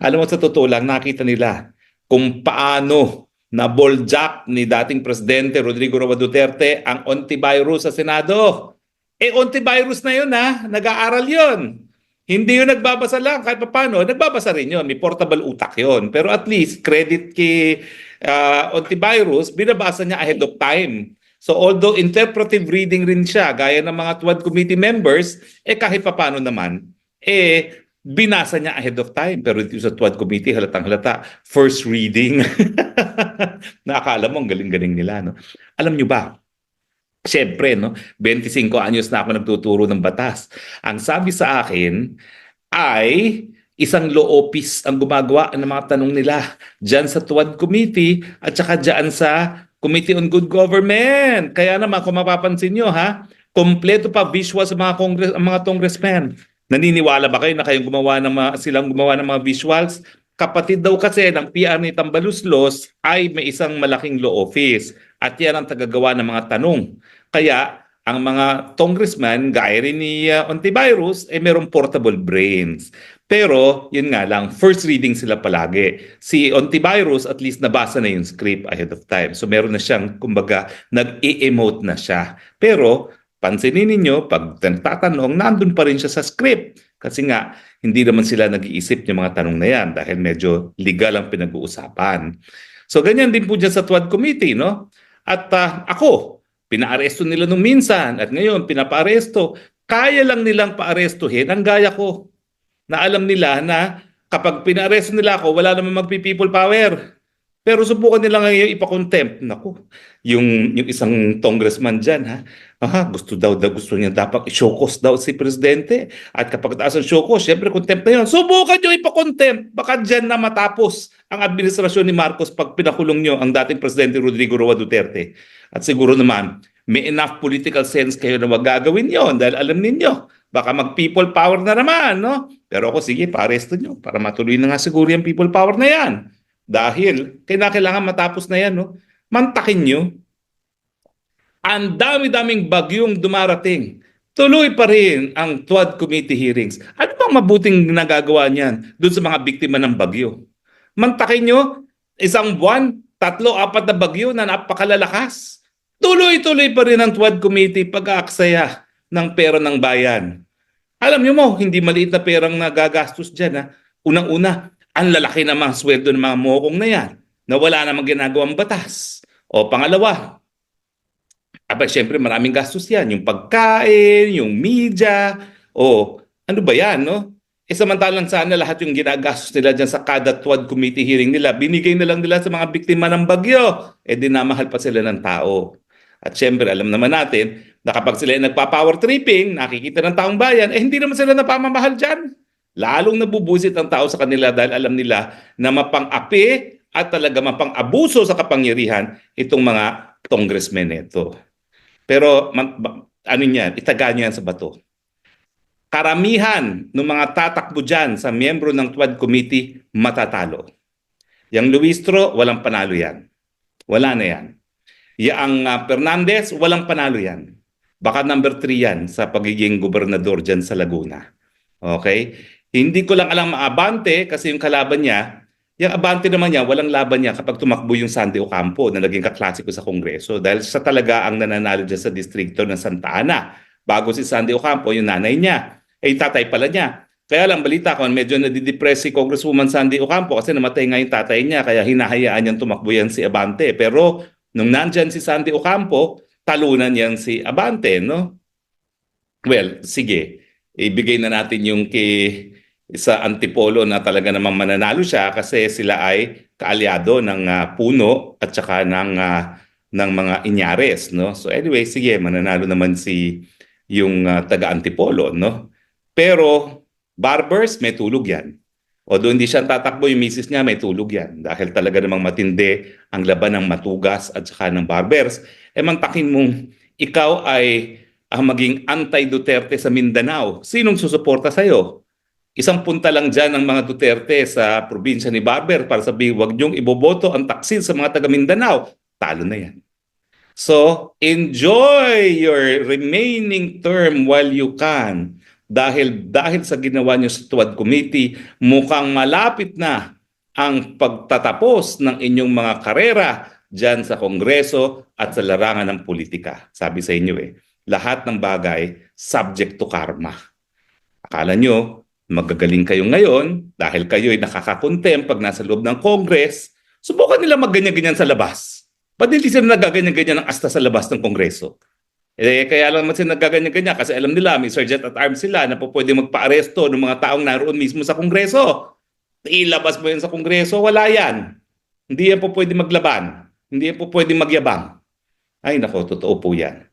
Alam mo, sa totoo lang, nakita nila kung paano na boljak ni dating Presidente Rodrigo Roa Duterte ang antivirus sa Senado. Antivirus na yun ha, nag-aaral yun. Hindi yun nagbabasa lang, kahit paano, nagbabasa rin yun, may portable utak yun. Pero at least, credit kay antivirus, binabasa niya ahead of time. So although interpretive reading rin siya, gaya ng mga TWAD committee members, kahit paano naman, binasa niya ahead of time. Pero dito sa TWAD committee, halatang halata, first reading. Nakakala mo, ang galing-galing nila. No? Alam niyo ba, siyempre, no, 25 anyos na ako nagtuturo ng batas. Ang sabi sa akin ay isang law office ang gumagawa ng mga tanong nila dyan sa TWAD Committee at saka dyan sa Committee on Good Government. Kaya naman, kung mapapansin nyo, ha, kompleto pa visual sa mga, ang mga congressmen. Naniniwala ba kayo na kayong gumawa ng silang gumawa ng mga visuals? Kapatid daw kasi ng PR ni Tambaluslos ay may isang malaking law office at yan ang tagagawa ng mga tanong. Kaya ang mga congressman, gaya rin ni Ontivirus, merong portable brains. Pero, yun nga lang, first reading sila palagi. Si Ontivirus, at least nabasa na yung script ahead of time. So, meron na siyang, kumbaga, nag-e-emote na siya. Pero, pansinin ninyo, pag nagtatanong, nandun pa rin siya sa script. Kasi nga, hindi naman sila nag-iisip yung mga tanong na yan dahil medyo legal ang pinag-uusapan. So, ganyan din po dyan sa TWAD Committee, no? At ako, pinaaresto nila nung minsan at ngayon pinapaaresto. Kaya lang nilang paarestuhin ang gaya ko na alam nila na kapag pinaaresto nila ako, wala namang magpi-people power. Pero subukan nila ngayon ipakontempt. Naku, yung isang congressman dyan, ha? Gusto niya dapat i-show cause daw si Presidente. At kapag taas ang show cause, syempre contempt na yun. Subukan nyo ipakontempt. Baka dyan na matapos ang administrasyon ni Marcos pag pinakulong nyo ang dating Presidente Rodrigo Roa Duterte. At siguro naman, may enough political sense kayo na wag gagawin yon dahil alam ninyo, baka mag-people power na naman, no? Pero ako, sige, pa-arresto nyo para matuloy na nga siguro yung people power na yan. Dahil kailangan matapos na yan, no? Mantakin nyo. Ang dami-daming bagyong dumarating. Tuloy pa rin ang TWAD committee hearings. Ano bang mabuting nagagawa niyan doon sa mga biktima ng bagyo? Mantakin nyo, isang buwan, 3-4 na bagyo na napakalalakas. Tuloy-tuloy pa rin ang TWAD committee pag-aaksaya ng pera ng bayan. Alam nyo mo, hindi maliit na perang nagagastos dyan. Ha? Unang-una, ang lalaki na mga sweldo ng mga mokong na yan na wala namang ginagawang batas. O pangalawa, siyempre maraming gastos yan. Yung pagkain, yung media, o ano ba yan, no? Samantalang sana lahat yung ginagastos nila dyan sa kada TWAD committee hearing nila, binigay na lang nila sa mga biktima ng bagyo. Dinamahal pa sila ng tao. At siyempre, alam naman natin na kapag sila nagpa-power tripping, nakikita ng taong bayan, hindi naman sila napamamahal dyan. Lalong nabubusit ang tao sa kanila dahil alam nila na mapang-api at talaga mapang-abuso sa kapangyarihan itong mga congressmen nito. Pero ano niyan, itaga niyo yan sa bato. Karamihan ng mga tatakbo dyan sa miyembro ng TWAD committee matatalo. Yang Luistro, walang panalo yan. Wala na yan. Yang Fernandez, walang panalo yan. Baka number 3 yan sa pagiging gobernador dyan sa Laguna. Okay? Hindi ko lang alam Abante kasi yung kalaban niya, yung Abante naman niya, walang laban niya kapag tumakbo yung Sandy Ocampo na naging kaklasiko sa Kongreso dahil siya talaga ang nananalo dyan sa distrito ng Santa Ana. Bago si Sandy Ocampo, yung nanay niya. Tatay pala niya. Kaya lang balita ko, medyo nadidepress si Congresswoman Sandy Ocampo kasi namatay nga yung tatay niya kaya hinahayaan niyang tumakbo yan si Abante. Pero nung nandyan si Sandy Ocampo, talunan yan si Abante, no? Well, sige. Ibigay na natin yung sa Antipolo na talaga namang mananalo siya kasi sila ay kaalyado ng Puno at saka ng mga Inyares, no? So anyway, sige, mananalo naman yung taga Antipolo, no? Pero barbers, may tulog yan. Although hindi siya tatakbo, yung misis niya, may tulog yan. Dahil talaga namang matindi ang laban ng matugas at saka ng barbers. Mantakin mong ikaw ay maging anti-Duterte sa Mindanao. Sinong susuporta sa'yo? Isang punta lang dyan ng mga Duterte sa probinsya ni Barber para sabihin, huwag niyong iboboto ang taksil sa mga taga Mindanao. Talo na yan. So, enjoy your remaining term while you can. dahil sa ginawa niyo sa Tuwad Committee, mukhang malapit na ang pagtatapos ng inyong mga karera dyan sa Kongreso at sa larangan ng politika. Sabi sa inyo lahat ng bagay subject to karma. Akala nyo, magagaling kayo ngayon dahil kayo ay nakakakontem pag nasa loob ng Congress, subukan nila magganyan-ganyan sa labas. Ba't hindi sila nagaganyan-ganyan ng asta sa labas ng Kongreso? Kaya lang naman sila nagaganyan-ganyan kasi alam nila may sergeant at arms sila na po pwede magpa-aresto ng mga taong naroon mismo sa Kongreso. Ilabas mo yan sa Kongreso, wala yan. Hindi yan po pwede maglaban. Hindi yan po pwede magyabang. Ay nako, totoo po yan.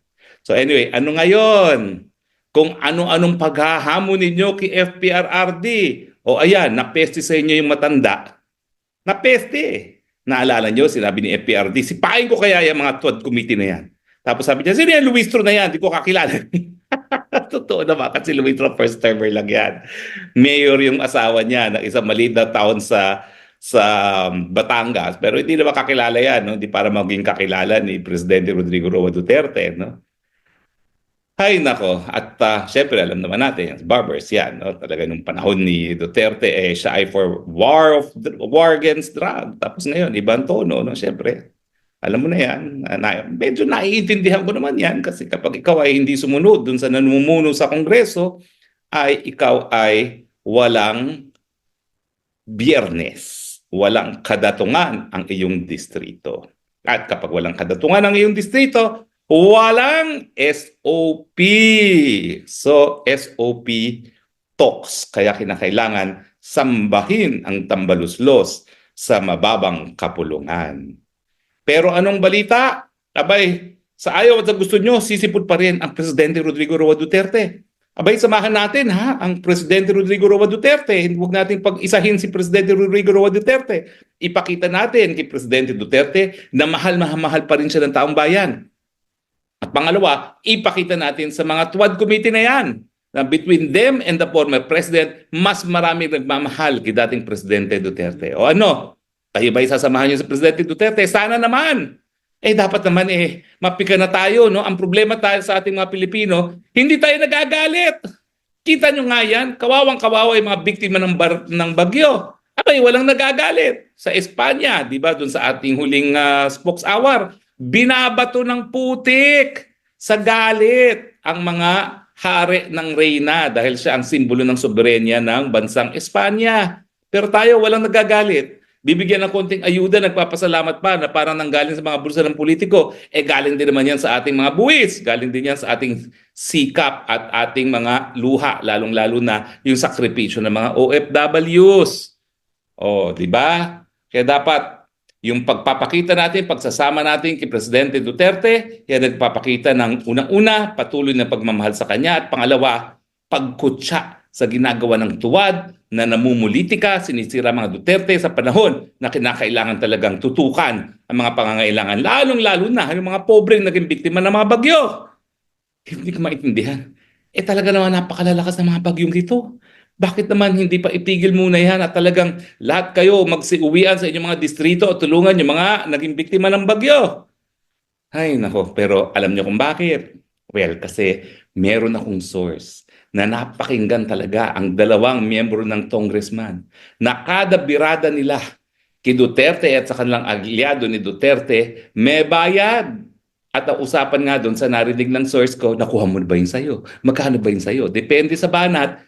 So anyway, ano ngayon? Kung ano-anong paghahamon ninyo kay FPRRD. O ayan, napeste sa inyo yung matanda. Napeste. Naalala nyo, sinabi ni FPRD, sipain ko kaya yung mga Tuwad Committee na yan. Tapos sabi niya, sino yan, Luistro na yan, di ko kakilala. Totoo naman, kasi Luistro first termer lang yan. Mayor yung asawa niya ng isang maliit na town sa Batangas, pero hindi naman kakilala yan, no? Hindi para maging kakilala ni Presidente Rodrigo Roa Duterte, no? Ay nako, at syempre alam naman natin, barbers yan, no? Talaga nung panahon ni Duterte, siya ay for war against drug. Tapos ngayon, ibang tono, no? Syempre, alam mo na yan, medyo naiintindihan ko naman yan kasi kapag ikaw ay hindi sumunod dun sa nanumuno sa Kongreso, ay ikaw ay walang biyernes, walang kadatungan ang iyong distrito. At kapag walang kadatungan ang iyong distrito, walang SOP. So, SOP talks. Kaya kinakailangan sambahin ang tambaluslos sa mababang kapulungan. Pero anong balita? Abay, sa ayaw at sa gusto nyo, sisipot pa rin ang Presidente Rodrigo Roa Duterte. Abay, samahan natin ang Presidente Rodrigo Roa Duterte. Huwag natin pag-isahin si Presidente Rodrigo Roa Duterte. Ipakita natin kay Presidente Duterte na mahal pa rin siya ng taong bayan. At pangalawa, ipakita natin sa mga Tuwad Committee na yan na between them and the former President, mas marami nagmamahal kay dating Presidente Duterte. O ano? Tayo ba'y sasamahan niyo sa Presidente Duterte? Sana naman. Dapat naman mapika na tayo, no? Ang problema tayo sa ating mga Pilipino, hindi tayo nagagalit. Kita nyo nga yan, kawawang-kawawa yung mga biktima ng bagyo. Abay, walang nagagalit. Sa Espanya, di ba, dun sa ating huling spokes hour, binabato ng putik sa galit ang mga hari ng reyna dahil siya ang simbolo ng soberenya ng bansang Espanya. Pero tayo walang nagagalit. Bibigyan ng konting ayuda, nagpapasalamat pa na parang nanggaling sa mga bulsa ng politiko. Galing din naman yan sa ating mga buwis. Galing din yan sa ating sikap at ating mga luha, lalong-lalo na yung sakripisyo ng mga OFWs. Di ba? Kaya dapat yung pagpapakita natin, pagsasama natin kay Presidente Duterte, yan nagpapakita ng unang-una, patuloy na pagmamahal sa kanya, at pangalawa, pagkutsa sa ginagawa ng tuwad na namumulitika, sinisira mga Duterte sa panahon na kinakailangan talagang tutukan ang mga pangangailangan, lalong-lalo na yung mga pobreng naging biktima ng mga bagyo. Hindi ko maintindihan. Talaga naman napakalalakas ng mga bagyong dito. Bakit naman hindi pa ipigil muna yan at talagang lahat kayo magsiuwian sa inyong mga distrito o tulungan yung mga naging biktima ng bagyo? Ay nako, pero alam niyo kung bakit? Well, kasi meron akong source na napakinggan talaga ang dalawang miyembro ng congressman na kada birada nila kay Duterte at sa kanilang aliado ni Duterte, may bayad. At ang usapan nga doon sa narinig ng source ko, nakuha mo ba yun sa'yo? Magkano ba yun sa'yo? Depende sa banat,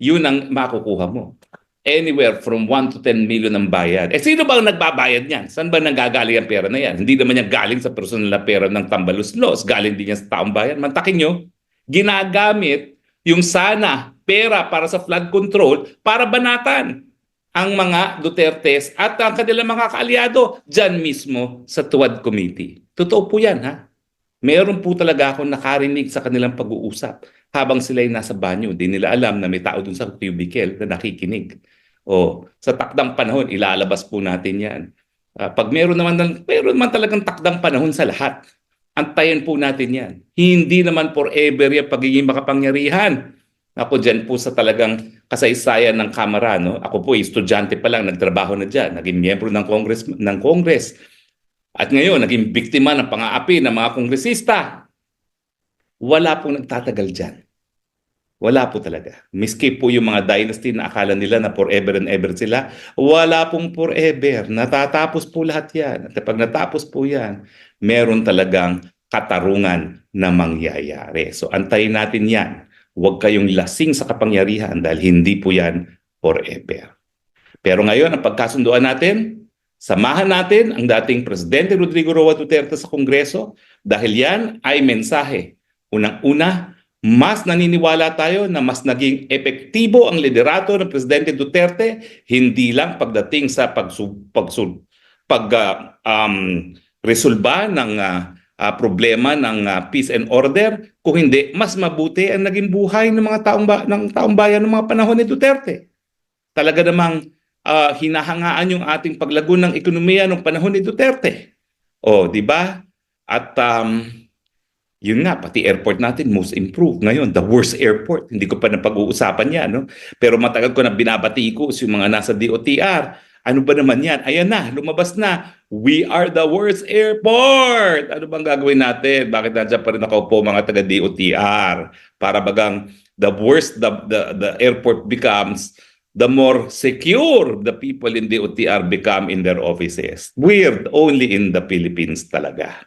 yun ang makukuha mo. Anywhere from 1 to 10 million ang bayad. Sino ba ang nagbabayad niyan? Saan ba nanggagaling ang pera na yan? Hindi naman yan galing sa personal na pera ng tambaluslos. Galing din yan sa taong bayan. Mantakin nyo, ginagamit yung sana pera para sa flood control para banatan ang mga Dutertes at ang kanilang mga kaalyado dyan mismo sa Tuwad Committee. Totoo po yan, ha? Meron po talaga akong nakarinig sa kanilang pag-uusap habang sila'y nasa banyo. Di nila alam na may tao dun sa cubicle na nakikinig. Sa takdang panahon, ilalabas po natin yan. Pag meron naman talagang takdang panahon sa lahat, antayin po natin yan. Hindi naman forever yung pagiging makapangyarihan. Ako dyan po sa talagang kasaysayan ng Kamara. No? Ako po, estudyante pa lang, nagtrabaho na dyan. Naging miyembro ng Congress. At ngayon, naging biktima ng pang-aapi ng mga kongresista. Wala pong nagtatagal dyan. Wala po talaga. Miski po yung mga dynasty na akala nila na forever and ever sila, wala pong forever. Natatapos po lahat yan. At pag natapos po yan, meron talagang katarungan na mangyayari. So antayin natin yan. Huwag kayong lasing sa kapangyarihan dahil hindi po yan forever. Pero ngayon, ang pagkasunduan natin, samahan natin ang dating Presidente Rodrigo Roa Duterte sa Kongreso dahil yan ay mensahe. Unang-una, mas naniniwala tayo na mas naging epektibo ang liderato ng Presidente Duterte, hindi lang pagdating sa resolba ng problema ng peace and order, kung hindi, mas mabuti ang naging buhay ng mga taong bayan ng mga panahon ni Duterte. Talaga namang hinahangaan yung ating paglago ng ekonomiya ng panahon ni Duterte. O, di ba? At yun nga, pati airport natin, most improved. Ngayon, the worst airport. Hindi ko pa napag-uusapan yan. No? Pero matagal ko na binabati ko yung mga nasa DOTR. Ano ba naman yan? Ayan na, lumabas na. We are the worst airport! Ano bang gagawin natin? Bakit nandiyan pa rin nakaupo mga taga-DOTR? Para bagang the worst the airport becomes, the more secure the people in DOTR become in their offices. Weird, only in the Philippines talaga.